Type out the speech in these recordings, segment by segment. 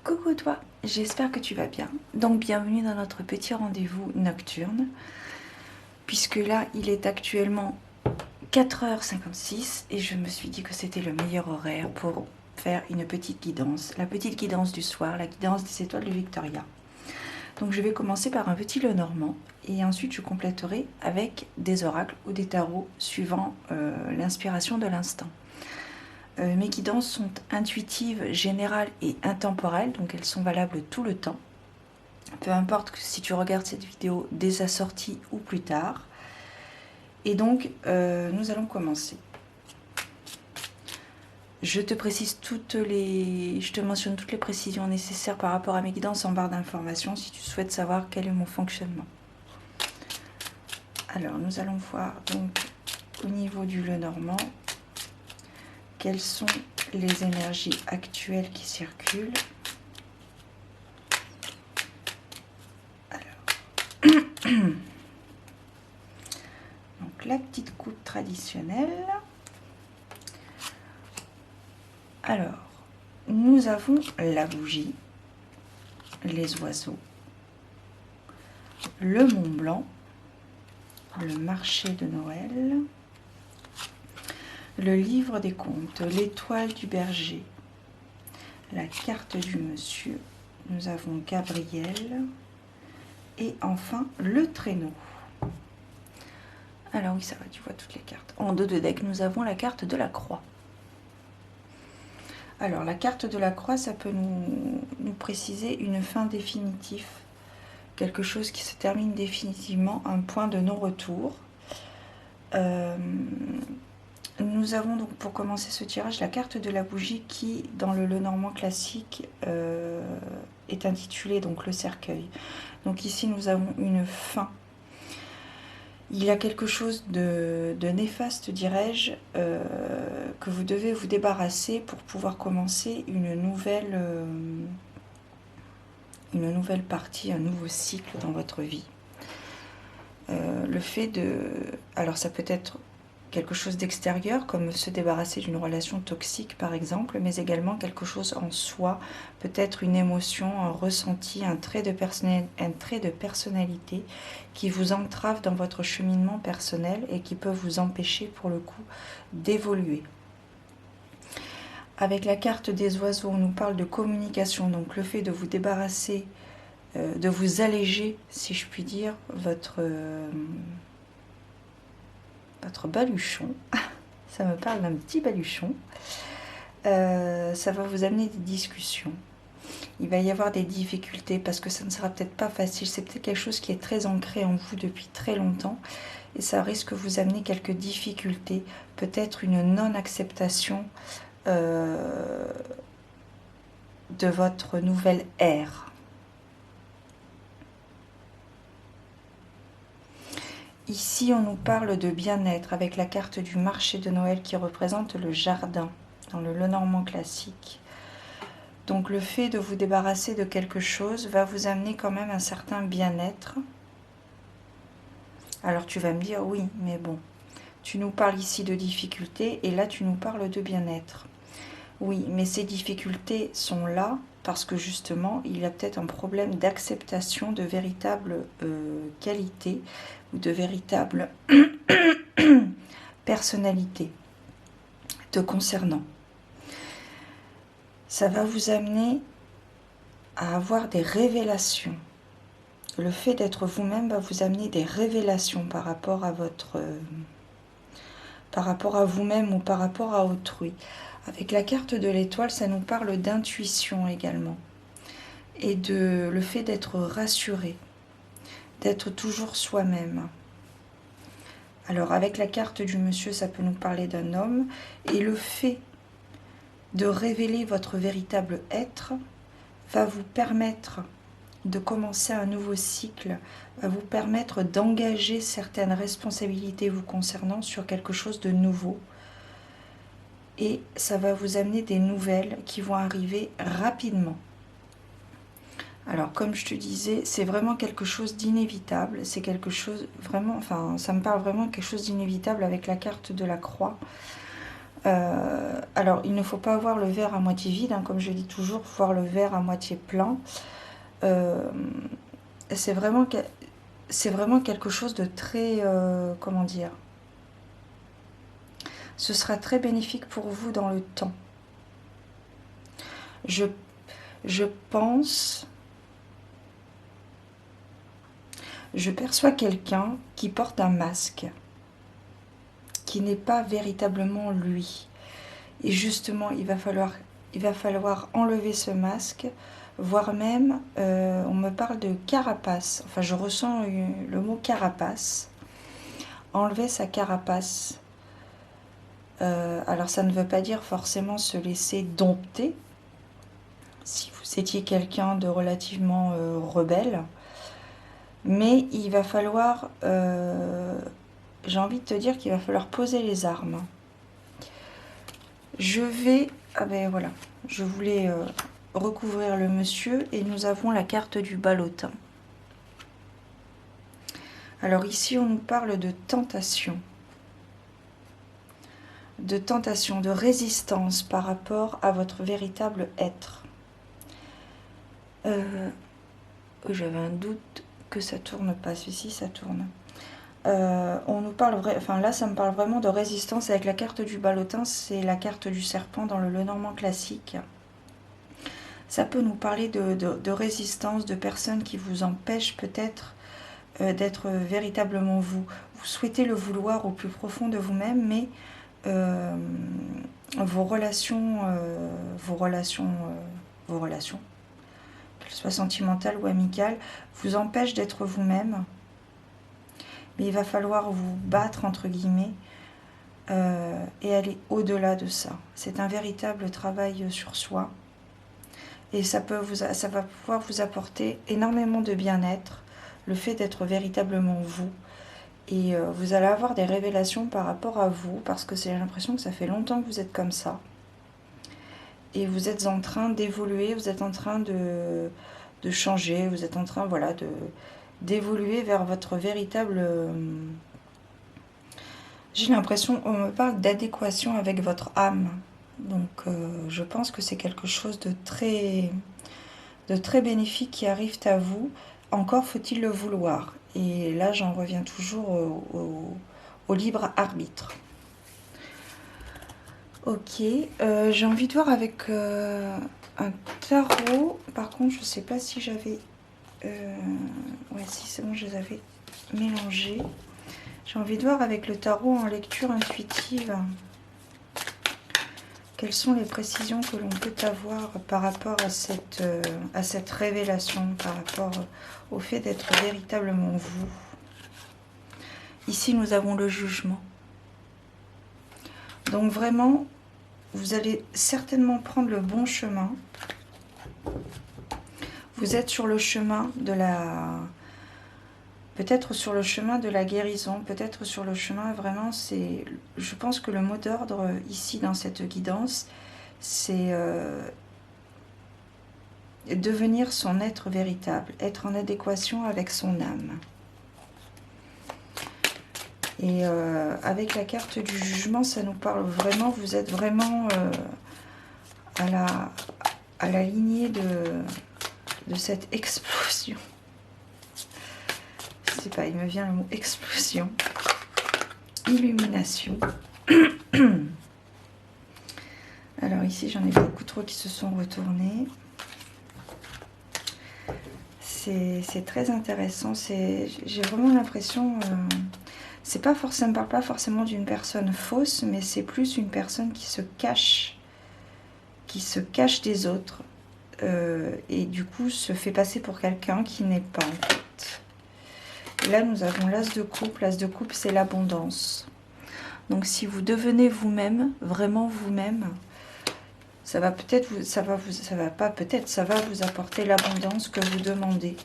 Coucou toi, j'espère que tu vas bien. Donc bienvenue dans notre petit rendez-vous nocturne. Puisque là, il est actuellement 4h56 et je me suis dit que c'était le meilleur horaire pour faire une petite guidance. La petite guidance du soir, la guidance des étoiles de Victoria. Donc je vais commencer par un petit Lenormand et ensuite je compléterai avec des oracles ou des tarots suivant l'inspiration de l'instant. Mes guidances sont intuitives, générales et intemporelles, donc elles sont valables tout le temps. Peu importe si tu regardes cette vidéo dès sa sortie ou plus tard. Et donc, nous allons commencer. Je te mentionne toutes les précisions nécessaires par rapport à mes guidances en barre d'informations si tu souhaites savoir quel est mon fonctionnement. Alors, nous allons voir donc au niveau du Lenormand quelles sont les énergies actuelles qui circulent. Alors, donc la petite coupe traditionnelle. Alors, nous avons la bougie, les oiseaux, le Mont Blanc, le marché de Noël, le livre des contes, l'étoile du berger, la carte du monsieur, nous avons Gabriel et enfin le traîneau. Alors oui, ça va, tu vois toutes les cartes. En dos de deck, nous avons la carte de la croix. Alors la carte de la croix, ça peut nous préciser une fin définitive, quelque chose qui se termine définitivement, un point de non-retour. Nous avons donc pour commencer ce tirage la carte de la bougie qui, dans le Lenormand classique, est intitulée donc le cercueil. Donc ici nous avons une fin. Il y a quelque chose de néfaste, dirais-je, que vous devez vous débarrasser pour pouvoir commencer une nouvelle partie, un nouveau cycle dans votre vie. Le fait de... Alors ça peut être quelque chose d'extérieur, comme se débarrasser d'une relation toxique par exemple, mais également quelque chose en soi, peut-être une émotion, un ressenti, un trait de personnalité qui vous entrave dans votre cheminement personnel et qui peut vous empêcher pour le coup d'évoluer. Avec la carte des oiseaux, on nous parle de communication, donc le fait de vous débarrasser, de vous alléger, si je puis dire, votre baluchon. Ça me parle d'un petit baluchon. Ça va vous amener des discussions. Il va y avoir des difficultés parce que ça ne sera peut-être pas facile. C'est peut-être quelque chose qui est très ancré en vous depuis très longtemps. Et ça risque de vous amener quelques difficultés. Peut-être une non-acceptation de votre nouvelle ère. Ici, on nous parle de bien-être avec la carte du marché de Noël qui représente le jardin dans le Lenormand classique. Donc le fait de vous débarrasser de quelque chose va vous amener quand même un certain bien-être. Alors tu vas me dire, oui, mais bon, tu nous parles ici de difficultés et là tu nous parles de bien-être. Oui, mais ces difficultés sont là parce que justement, il y a peut-être un problème d'acceptation de véritables qualités ou de véritables personnalités te concernant. Ça va vous amener à avoir des révélations. Le fait d'être vous-même va vous amener des révélations par rapport à vous-même ou par rapport à autrui. Avec la carte de l'étoile, ça nous parle d'intuition également. Et de le fait d'être rassuré, d'être toujours soi-même. Alors avec la carte du monsieur, ça peut nous parler d'un homme. Et le fait de révéler votre véritable être va vous permettre de commencer un nouveau cycle, va vous permettre d'engager certaines responsabilités vous concernant sur quelque chose de nouveau. Et ça va vous amener des nouvelles qui vont arriver rapidement. Alors, comme je te disais, c'est vraiment quelque chose d'inévitable. C'est quelque chose vraiment, enfin, ça me parle vraiment de quelque chose d'inévitable avec la carte de la croix. Alors, il ne faut pas voir le verre à moitié vide, hein, comme je dis toujours, voir le verre à moitié plein. C'est vraiment quelque chose de très... comment dire? Ce sera très bénéfique pour vous dans le temps. Je pense... Je perçois quelqu'un qui porte un masque, qui n'est pas véritablement lui. Et justement, il va falloir enlever ce masque, voire même, on me parle de carapace. Enfin, je ressens le mot carapace. Enlever sa carapace. Alors, ça ne veut pas dire forcément se laisser dompter. Si vous étiez quelqu'un de relativement rebelle. Mais il va falloir... j'ai envie de te dire qu'il va falloir poser les armes. Je vais... Ah ben voilà, je voulais recouvrir le monsieur et nous avons la carte du ballotin. Alors ici, on nous parle de tentation. De tentation, de résistance par rapport à votre véritable être. J'avais un doute que ça tourne pas. Celui-ci, ça tourne. On nous parle enfin là ça me parle vraiment de résistance avec la carte du ballotin, c'est la carte du serpent dans le Lenormand classique. Ça peut nous parler de résistance, de personnes qui vous empêchent peut-être d'être véritablement vous. Vous souhaitez le vouloir au plus profond de vous-même, mais vos relations, qu'elles soient sentimentales ou amicales, vous empêchent d'être vous-même. Mais il va falloir vous battre, entre guillemets, et aller au-delà de ça. C'est un véritable travail sur soi. Et ça va pouvoir vous apporter énormément de bien-être, le fait d'être véritablement vous. Et vous allez avoir des révélations par rapport à vous, parce que j'ai l'impression que ça fait longtemps que vous êtes comme ça. Et vous êtes en train d'évoluer, vous êtes en train de changer, vous êtes en train, voilà, d'évoluer vers votre véritable... j'ai l'impression, on me parle d'adéquation avec votre âme. Donc je pense que c'est quelque chose de très bénéfique qui arrive à vous. Encore faut-il le vouloir. Et là, j'en reviens toujours au libre arbitre. Ok, j'ai envie de voir avec un tarot. Par contre, je ne sais pas si j'avais... ouais, si c'est bon, je les avais mélangés. J'ai envie de voir avec le tarot en lecture intuitive. Quelles sont les précisions que l'on peut avoir par rapport à cette révélation, par rapport au fait d'être véritablement vous. Ici, nous avons le jugement. Donc vraiment, vous allez certainement prendre le bon chemin. Vous êtes sur le chemin de la... Peut-être sur le chemin de la guérison, peut-être sur le chemin vraiment, c'est... Je pense que le mot d'ordre ici dans cette guidance, c'est devenir son être véritable, être en adéquation avec son âme. Et avec la carte du jugement, ça nous parle vraiment, vous êtes vraiment à la lignée de cette explosion. Je sais pas, il me vient le mot explosion, illumination. Alors ici, j'en ai beaucoup trop qui se sont retournés. C'est très intéressant. J'ai vraiment l'impression, c'est pas forcément, ça ne parle pas forcément d'une personne fausse, mais c'est plus une personne qui se cache des autres et du coup se fait passer pour quelqu'un qui n'est pas en fait. Et là, nous avons l'as de coupe. L'as de coupe, c'est l'abondance. Donc, si vous devenez vous-même, vraiment vous-même, ça va vous apporter l'abondance que vous demandez.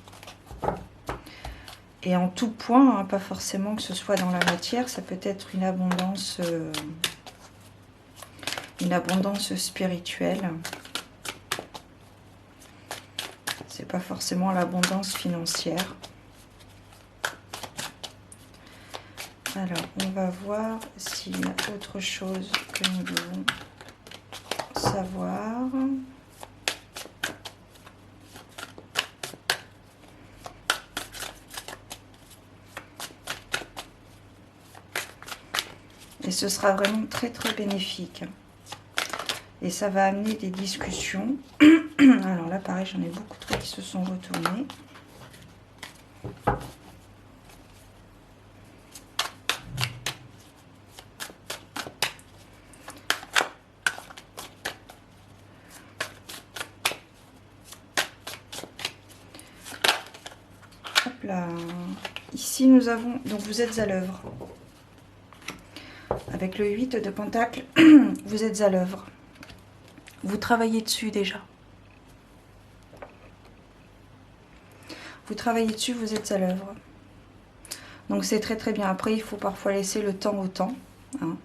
Et en tout point, hein, pas forcément que ce soit dans la matière, ça peut être une abondance spirituelle. C'est pas forcément l'abondance financière. Alors, on va voir s'il y a autre chose que nous devons savoir. Et ce sera vraiment très très bénéfique. Et ça va amener des discussions. Alors là, pareil, j'en ai beaucoup trop qui se sont retournés. Hop là. Ici, nous avons... Donc, vous êtes à l'œuvre. Avec le 8 de Pentacle, vous êtes à l'œuvre. Vous travaillez dessus déjà. Vous travaillez dessus, vous êtes à l'œuvre. Donc c'est très très bien. Après, il faut parfois laisser le temps au temps. Hein.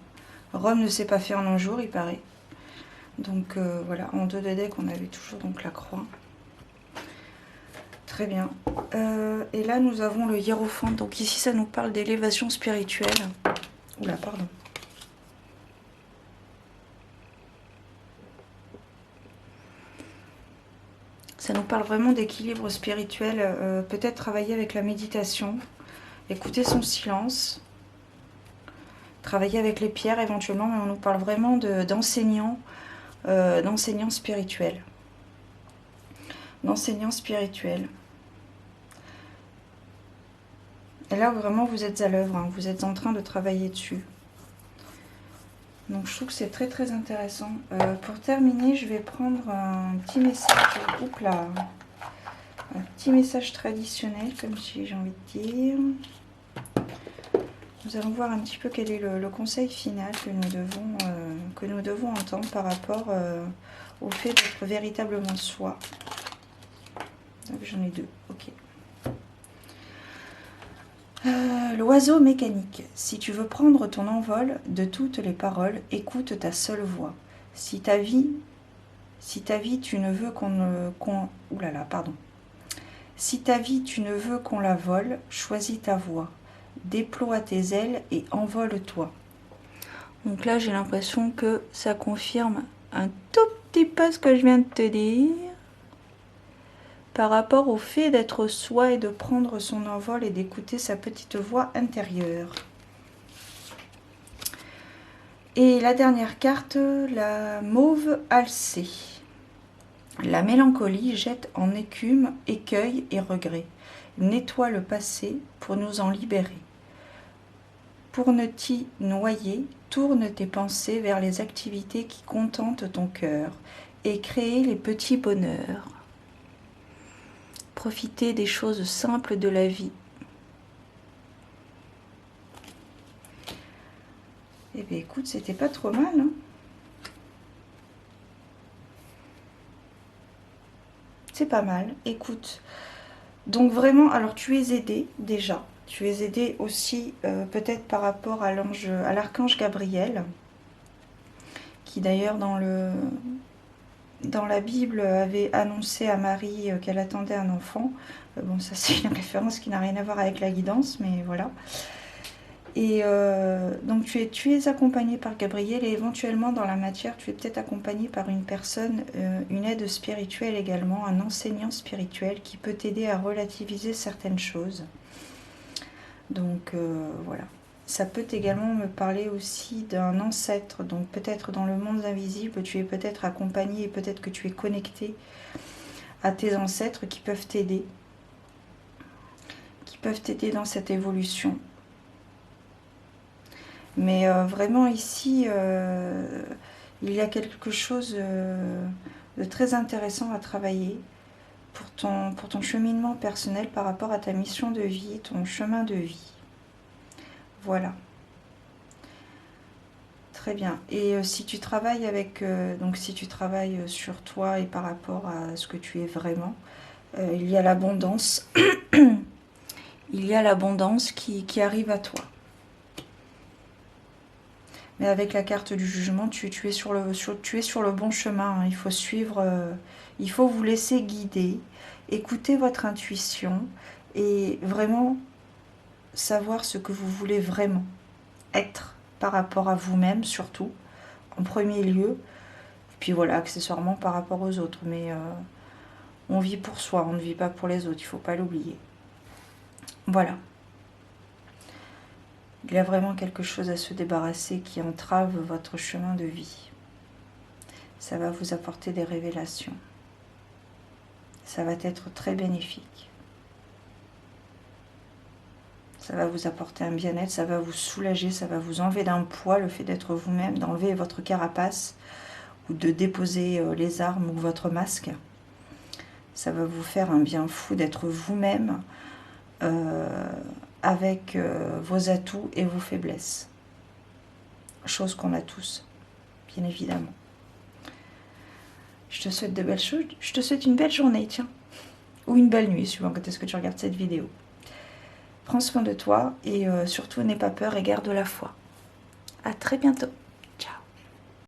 Rome ne s'est pas fait en un jour, il paraît. Donc voilà, en 2 de deck, on avait toujours donc la croix. Très bien. Et là, nous avons le hiérophante. Donc ici, ça nous parle d'élévation spirituelle. Oula, pardon. Ça nous parle vraiment d'équilibre spirituel. Peut-être travailler avec la méditation. Écouter son silence. Travailler avec les pierres éventuellement. Mais on nous parle vraiment d'enseignants spirituels. D'enseignants spirituels. Et là, vraiment, vous êtes à l'œuvre. Hein. Vous êtes en train de travailler dessus. Donc je trouve que c'est très très intéressant. Pour terminer, je vais prendre un petit message. Oups là, un petit message traditionnel, comme si j'ai envie de dire. Nous allons voir un petit peu quel est le conseil final que nous devons entendre par rapport au fait d'être véritablement soi. Donc j'en ai 2, ok. L'oiseau mécanique. Si tu veux prendre ton envol de toutes les paroles, écoute ta seule voix. Si ta vie tu ne veux Si ta vie tu ne veux qu'on la vole, choisis ta voix. Déploie tes ailes et envole-toi. Donc là, j'ai l'impression que ça confirme un tout petit peu ce que je viens de te dire. Par rapport au fait d'être soi et de prendre son envol et d'écouter sa petite voix intérieure. Et la dernière carte, la mauve alcée. La mélancolie jette en écume, écueil et regret. Nettoie le passé pour nous en libérer. Pour ne t'y noyer, tourne tes pensées vers les activités qui contentent ton cœur et créer les petits bonheurs. Profiter des choses simples de la vie. Eh bien écoute, c'était pas trop mal. Hein, c'est pas mal, écoute. Donc vraiment, alors tu es aidé déjà. Tu es aidé aussi peut-être par rapport à l'archange Gabriel, qui d'ailleurs dans la Bible avait annoncé à Marie qu'elle attendait un enfant. Bon, ça c'est une référence qui n'a rien à voir avec la guidance, mais voilà. Et donc tu es accompagné par Gabriel et éventuellement dans la matière, tu es peut-être accompagné par une personne, une aide spirituelle également, un enseignant spirituel qui peut t'aider à relativiser certaines choses. Donc voilà. Ça peut également me parler aussi d'un ancêtre, donc peut-être dans le monde invisible, tu es peut-être accompagné et peut-être que tu es connecté à tes ancêtres qui peuvent t'aider dans cette évolution. Mais vraiment ici, il y a quelque chose de très intéressant à travailler pour ton cheminement personnel par rapport à ta mission de vie, ton chemin de vie. Voilà. Très bien. Et si tu travailles si tu travailles sur toi et par rapport à ce que tu es vraiment, il y a l'abondance. Il y a l'abondance qui arrive à toi. Mais avec la carte du jugement, tu es sur le bon chemin. Hein. Il faut suivre, il faut vous laisser guider, écouter votre intuition et vraiment savoir ce que vous voulez vraiment. être par rapport à vous-même surtout, en premier lieu. Puis voilà, accessoirement par rapport aux autres. Mais on vit pour soi, on ne vit pas pour les autres, il ne faut pas l'oublier. Voilà. Il y a vraiment quelque chose à se débarrasser qui entrave votre chemin de vie. Ça va vous apporter des révélations. Ça va être très bénéfique. Ça va vous apporter un bien-être, ça va vous soulager, ça va vous enlever d'un poids, le fait d'être vous-même, d'enlever votre carapace ou de déposer les armes ou votre masque. Ça va vous faire un bien fou d'être vous-même avec vos atouts et vos faiblesses. Chose qu'on a tous, bien évidemment. Je te souhaite de belles choses. Je te souhaite une belle journée, tiens. Ou une belle nuit, suivant quand est-ce que tu regardes cette vidéo. Prends soin de toi et surtout n'aie pas peur et garde la foi. À très bientôt.